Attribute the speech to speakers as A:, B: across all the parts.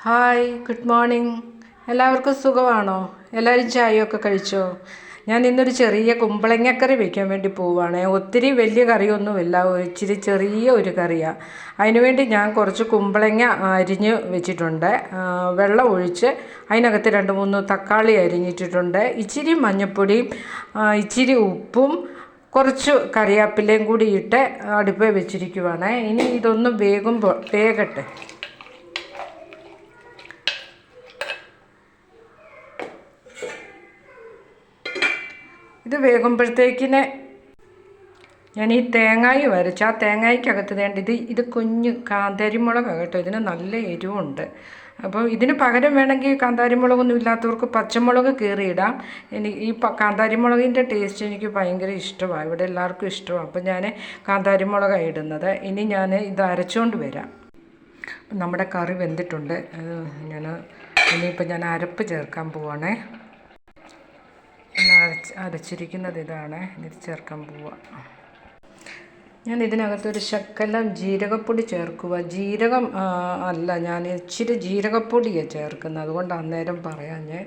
A: Hi, good morning. എല്ലാവർക്കും സുഖമാണോ? എല്ലാവരും ചായയൊക്കെ കഴിച്ചോ? ഞാൻ ഇന്നൊരു ചെറിയ കുമ്പളങ്ങക്കറി വയ്ക്കാൻ വേണ്ടി പോവുകയാണ്. ഒത്തിരി വലിയ കറിയൊന്നുമില്ല, ഇച്ചിരി ചെറിയ ഒരു കറിയാണ്. അതിനുവേണ്ടി ഞാൻ കുറച്ച് കുമ്പളങ്ങ അരിഞ്ഞ് വെച്ചിട്ടുണ്ട്. വെള്ളം ഒഴിച്ച് അതിനകത്ത് 2-3 തക്കാളി അരിഞ്ഞിട്ടിട്ടുണ്ട്. ഇച്ചിരി മഞ്ഞൾപ്പൊടിയും ഇച്ചിരി ഉപ്പും കുറച്ച് കറിവേപ്പിലയും കൂടി ഇട്ട് അടുപ്പിൽ വെച്ചിരിക്കുവാണ്. ഇനി ഇതൊന്ന് വേകട്ടെ. ഇത് വേകുമ്പോഴത്തേക്കിന് ഞാൻ ഈ തേങ്ങായി വരച്ച് ആ തേങ്ങയ്ക്കകത്ത് ഇത് കുഞ്ഞ് കാന്താരിമുളകാണ് കേട്ടോ. ഇതിന് നല്ല എരിവുണ്ട്. അപ്പോൾ ഇതിന് പകരം വേണമെങ്കിൽ കാന്താരിമുളകൊന്നും ഇല്ലാത്തവർക്ക് പച്ചമുളക് കീറിയിടാം. ഈ കാന്താരിമുളകിൻ്റെ ടേസ്റ്റ് എനിക്ക് ഭയങ്കര ഇഷ്ടമാണ്, ഇവിടെ എല്ലാവർക്കും ഇഷ്ടമാണ്. അപ്പോൾ ഞാൻ കാന്താരിമുളകാണ് ഇടുന്നത്. ഇനി ഞാൻ ഇത് അരച്ചുകൊണ്ട് വരാം. നമ്മുടെ കറി വെന്തിട്ടുണ്ട്. ഇനിയിപ്പോൾ ഞാൻ അരപ്പ് ചേർക്കാൻ പോവാണേ. അരച്ചിരിക്കുന്നത് ഇതാണ്, ഇത് ചേർക്കാൻ പോവുക. ഞാൻ ഇതിനകത്തൊരു ശകലം ജീരകപ്പൊടി ചേർക്കുക. ജീരകം അല്ല, ഞാൻ ഇച്ചിരി ജീരകപ്പൊടിയാണ് ചേർക്കുന്നത്, അതുകൊണ്ട് അന്നേരം പറയാം. ഞാൻ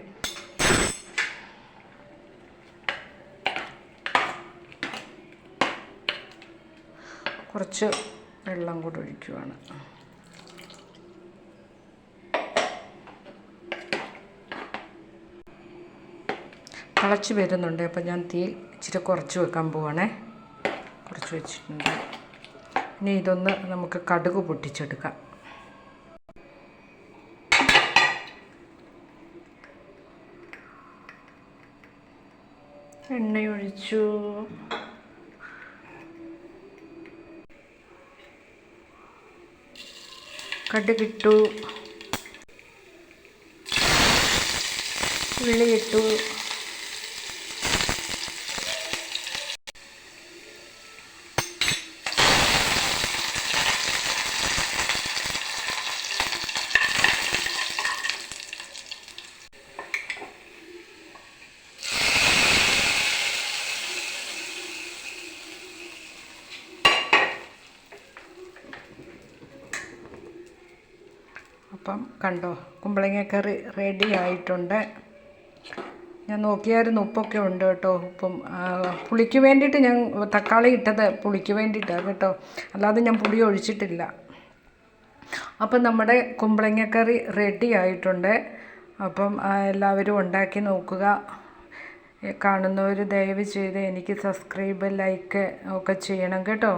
A: കുറച്ച് വെള്ളം കൂടെ ഒഴിക്കുവാണ്. തിളച്ച് വരുന്നുണ്ട്. അപ്പോൾ ഞാൻ തീ ഇച്ചിരി കുറച്ച് വെക്കാൻ പോവാണേ. കുറച്ച് വെച്ചിട്ടുണ്ട്. ഇനി ഇതൊന്ന് നമുക്ക് കടുക് പൊട്ടിച്ചെടുക്കാം. എണ്ണയൊഴിച്ചു. കടുകിട്ടു, ഉള്ളിയിട്ടു, അപ്പം കണ്ടോ, കുമ്പളങ്ങക്കറി റെഡി ആയിട്ടുണ്ട്. ഞാൻ നോക്കിയായിരുന്നു, ഉപ്പൊക്കെ ഉണ്ട് കേട്ടോ. ഉപ്പും പുളിക്ക് വേണ്ടിയിട്ട് ഞാൻ തക്കാളി ഇട്ടത് പുളിക്ക് വേണ്ടിയിട്ടാണ് കേട്ടോ, അല്ലാതെ ഞാൻ പുളി ഒഴിച്ചിട്ടില്ല. അപ്പം നമ്മുടെ കുമ്പളങ്ങക്കറി റെഡി ആയിട്ടുണ്ട്. അപ്പം എല്ലാവരും ഉണ്ടാക്കി നോക്കുക. കാണുന്നവർ ദയവ് ചെയ്ത് എനിക്ക് സബ്സ്ക്രൈബ്, ലൈക്ക് ഒക്കെ ചെയ്യണം കേട്ടോ.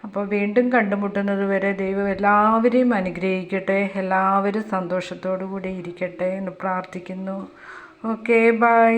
A: അപ്പോൾ വീണ്ടും കണ്ടുമുട്ടുന്നത് വരെ ദൈവം എല്ലാവരെയും അനുഗ്രഹിക്കട്ടെ, എല്ലാവരും സന്തോഷത്തോടു കൂടി ഇരിക്കട്ടെ എന്ന് പ്രാർത്ഥിക്കുന്നു. Okay, by.